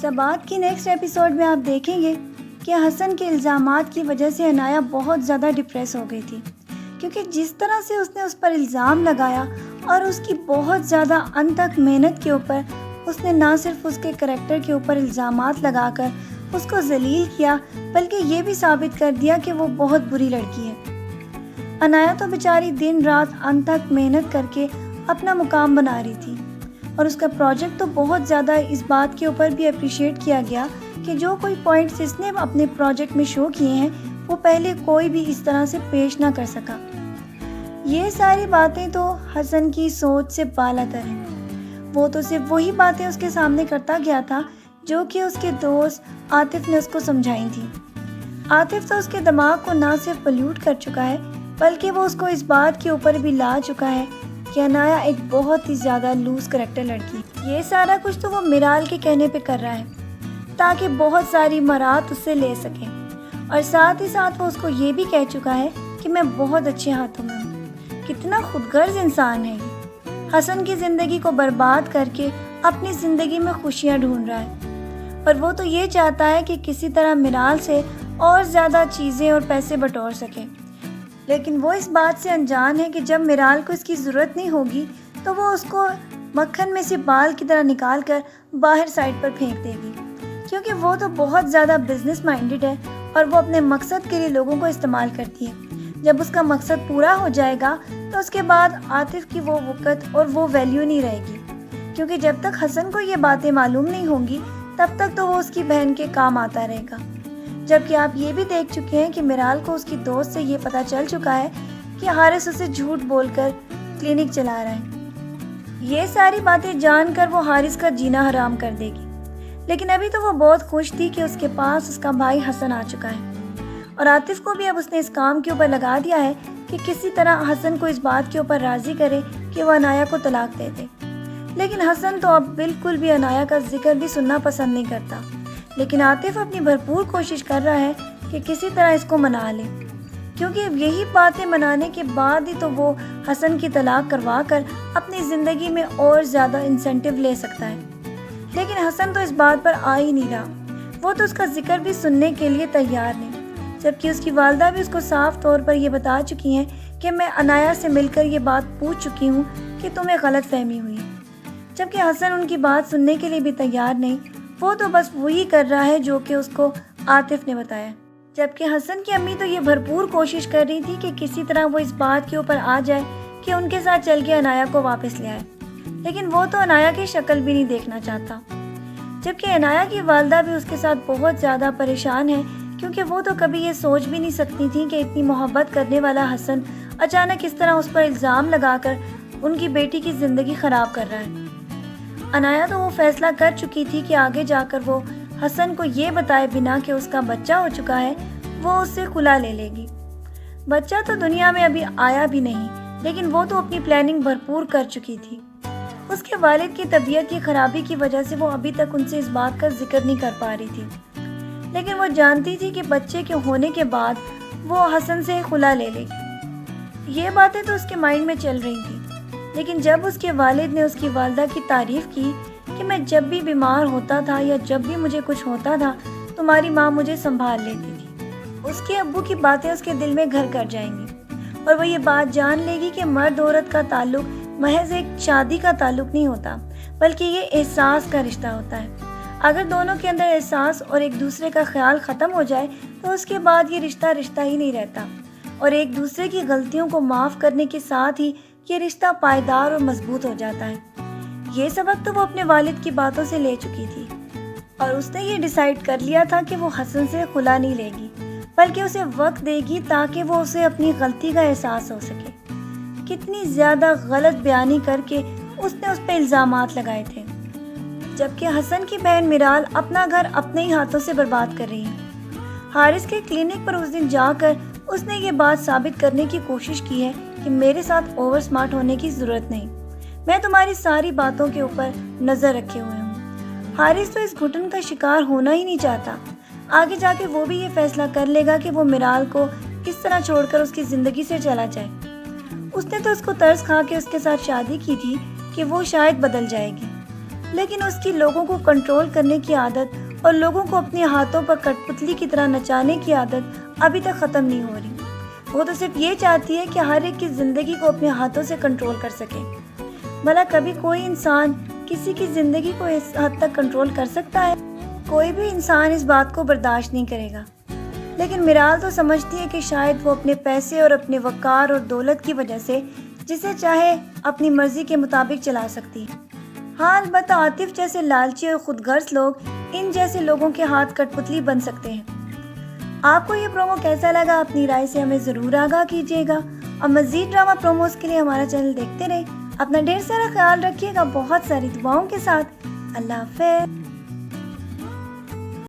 سبات کی next episode میں آپ دیکھیں گے کہ حسن کے الزامات کی وجہ سے عنایا بہت زیادہ ڈپریس ہو گئی تھی، کیونکہ جس طرح سے اس نے اس پر الزام لگایا اور اس کی بہت زیادہ انتھک محنت کے اوپر اس نے نہ صرف اس کے کریکٹر کے اوپر الزامات لگا کر اس کو ذلیل کیا، بلکہ یہ بھی ثابت کر دیا کہ وہ بہت بری لڑکی ہے۔ عنایا تو بیچاری دن رات انتھک محنت کر کے اپنا مقام بنا رہی تھی، اور اس کا پروجیکٹ تو بہت زیادہ اس بات کے اوپر بھی اپریشیٹ کیا گیا کہ جو کوئی پوائنٹس اس نے اپنے پروجیکٹ میں شو کیے ہیں وہ پہلے کوئی بھی اس طرح سے پیش نہ کر سکا۔ یہ ساری باتیں تو حسن کی سوچ سے بالاتر ہیں۔ وہ تو صرف وہی باتیں اس کے سامنے کرتا گیا تھا جو کہ اس کے دوست عاطف نے اس کو سمجھائی تھی۔ عاطف تو اس کے دماغ کو نہ صرف پلیوٹ کر چکا ہے بلکہ وہ اس کو اس بات کے اوپر بھی لا چکا ہے کہ عنایا ایک بہت ہی زیادہ لوز کریکٹر لڑکی۔ یہ سارا کچھ تو وہ میرال کے کہنے پہ کر رہا ہے تاکہ بہت ساری مراد اس سے لے سکیں، اور ساتھ ہی ساتھ وہ اس کو یہ بھی کہہ چکا ہے کہ میں بہت اچھے ہاتھوں میں ہوں۔ کتنا خودغرض انسان ہے یہ، حسن کی زندگی کو برباد کر کے اپنی زندگی میں خوشیاں ڈھونڈ رہا ہے، اور وہ تو یہ چاہتا ہے کہ کسی طرح میرال سے اور زیادہ چیزیں اور پیسے بٹور سکے، لیکن وہ اس بات سے انجان ہے کہ جب میرال کو اس کی ضرورت نہیں ہوگی تو وہ اس کو مکھن میں سے بال کی طرح نکال کر باہر سائڈ پر پھینک دے گی، کیونکہ وہ تو بہت زیادہ بزنس مائنڈڈ ہے اور وہ اپنے مقصد کے لیے لوگوں کو استعمال کرتی ہے۔ جب اس کا مقصد پورا ہو جائے گا تو اس کے بعد عاطف کی وہ وقت اور وہ ویلیو نہیں رہے گی، کیونکہ جب تک حسن کو یہ باتیں معلوم نہیں ہوں گی تب تک تو وہ اس کی بہن کے کام آتا رہے گا۔ جبکہ آپ یہ بھی دیکھ چکے ہیں کہ میرال کو اس کی دوست سے یہ پتہ چل چکا ہے کہ حارث اسے جھوٹ بول کر کلینک چلا رہا ہے۔ یہ ساری باتیں جان کر وہ حارث کا جینا حرام کر دے گی، لیکن ابھی تو وہ بہت خوش تھی کہ اس کے پاس اس کا بھائی حسن آ چکا ہے، اور عاطف کو بھی اب اس نے اس کام کے اوپر لگا دیا ہے کہ کسی طرح حسن کو اس بات کے اوپر راضی کرے کہ وہ عنایا کو طلاق دے دے۔ لیکن حسن تو اب بالکل بھی عنایا کا ذکر بھی سننا پسند نہیں کرتا، لیکن عاطف اپنی بھرپور کوشش کر رہا ہے کہ کسی طرح اس کو منا لے، کیونکہ یہی باتیں منانے کے بعد ہی تو وہ حسن کی طلاق کروا کر اپنی زندگی میں اور زیادہ انسینٹیو لے سکتا ہے۔ لیکن حسن تو اس بات پر آ ہی نہیں رہا، وہ تو اس کا ذکر بھی سننے کے لیے تیار نہیں، جبکہ اس کی والدہ بھی اس کو صاف طور پر یہ بتا چکی ہیں کہ میں عنایا سے مل کر یہ بات پوچھ چکی ہوں کہ تمہیں غلط فہمی ہوئی، جبکہ حسن ان کی بات سننے کے لیے بھی تیار نہیں، وہ تو بس وہی کر رہا ہے جو کہ اس کو عاطف نے بتایا۔ جبکہ حسن کی امی تو یہ بھرپور کوشش کر رہی تھی کہ کسی طرح وہ اس بات کے اوپر آ جائے کہ ان کے ساتھ چل کے عنایا کو واپس لے آئے، لیکن وہ تو عنایا کی شکل بھی نہیں دیکھنا چاہتا۔ جبکہ عنایا کی والدہ بھی اس کے ساتھ بہت زیادہ پریشان ہے، کیونکہ وہ تو کبھی یہ سوچ بھی نہیں سکتی تھی کہ اتنی محبت کرنے والا حسن اچانک اس طرح اس پر الزام لگا کر ان کی بیٹی کی زندگی خراب کر رہا ہے۔ عنایا تو وہ فیصلہ کر چکی تھی کہ آگے جا کر وہ حسن کو یہ بتائے بنا کہ اس کا بچہ ہو چکا ہے وہ اس سے کھلا لے لے گی۔ بچہ تو دنیا میں ابھی آیا بھی نہیں، لیکن وہ تو اپنی پلاننگ بھرپور کر چکی تھی۔ اس کے والد کی طبیعت کی خرابی کی وجہ سے وہ ابھی تک ان سے اس بات کا ذکر نہیں کر پا رہی تھی، لیکن وہ جانتی تھی کہ بچے کے ہونے کے بعد وہ حسن سے کھلا لے لے گی۔ یہ باتیں تو اس کے مائنڈ میں چل رہی تھیں، لیکن جب اس کے والد نے اس کی والدہ کی تعریف کی کہ میں جب بھی بیمار ہوتا تھا یا جب بھی مجھے کچھ ہوتا تھا تمہاری ماں مجھے سنبھال لیتی تھی، اس کے ابو کی باتیں اس کے دل میں گھر کر جائیں گی، اور وہ یہ بات جان لے گی کہ مرد عورت کا تعلق محض ایک شادی کا تعلق نہیں ہوتا، بلکہ یہ احساس کا رشتہ ہوتا ہے۔ اگر دونوں کے اندر احساس اور ایک دوسرے کا خیال ختم ہو جائے تو اس کے بعد یہ رشتہ ہی نہیں رہتا، اور ایک دوسرے کی غلطیوں کو معاف کرنے کے ساتھ ہی یہ رشتہ پائیدار اور مضبوط ہو جاتا ہے۔ یہ سبق تو وہ اپنے والد کی باتوں سے لے چکی تھی، اور اس نے یہ ڈیسائیڈ کر لیا تھا کہ وہ حسن سے خلا نہیں لے گی، بلکہ اسے وقت دے گی تاکہ وہ اسے اپنی غلطی کا احساس ہو سکے۔ کتنی زیادہ غلط بیانی کر کے اس نے اس پہ الزامات لگائے تھے، جبکہ حسن کی بہن میرال اپنا گھر اپنے ہی ہاتھوں سے برباد کر رہی ہے۔ حارث کے کلینک پر اس دن جا کر اس نے یہ بات ثابت کرنے کی کوشش کی ہے کہ میرے ساتھ اوور سمارٹ ہونے کی ضرورت نہیں، میں تمہاری ساری باتوں کے اوپر نظر رکھے ہوئے ہوں۔ حارث تو اس گھٹن کا شکار ہونا ہی نہیں چاہتا، آگے جا کے وہ بھی یہ فیصلہ کر لے گا کہ وہ میرال کو اس طرح چھوڑ کر اس کی زندگی سے چلا جائے۔ اس نے تو اس کو ترس کھا کے اس کے ساتھ شادی کی تھی کہ وہ شاید بدل جائے گی، لیکن اس کی لوگوں کو کنٹرول کرنے کی عادت اور لوگوں کو اپنے ہاتھوں پر کٹ پتلی کی طرح نچانے کی عادت ابھی تک ختم نہیں ہو رہی۔ وہ تو صرف یہ چاہتی ہے کہ ہر ایک کی زندگی کو اپنے ہاتھوں سے کنٹرول کر سکے۔ بھلا کبھی کوئی انسان کسی کی زندگی کو اس حد تک کنٹرول کر سکتا ہے؟ کوئی بھی انسان اس بات کو برداشت نہیں کرے گا۔ لیکن میرال تو سمجھتی ہے کہ شاید وہ اپنے پیسے اور اپنے وقار اور دولت کی وجہ سے جسے چاہے اپنی مرضی کے مطابق چلا سکتی ہے۔ ہاں، البتہ عاطف جیسے لالچی اور خود غرض لوگ ان جیسے لوگوں کے ہاتھ کٹ پتلی بن سکتے ہیں۔ آپ کو یہ پرومو کیسا لگا؟ اپنی رائے سے ہمیں ضرور آگاہ کیجیے گا، اور مزید ڈرامہ پروموز کے لیے ہمارا چینل دیکھتے رہیں۔ اپنا ڈھیر سارا خیال رکھیے گا، بہت ساری دعاؤں کے ساتھ۔ اللہ حافظ۔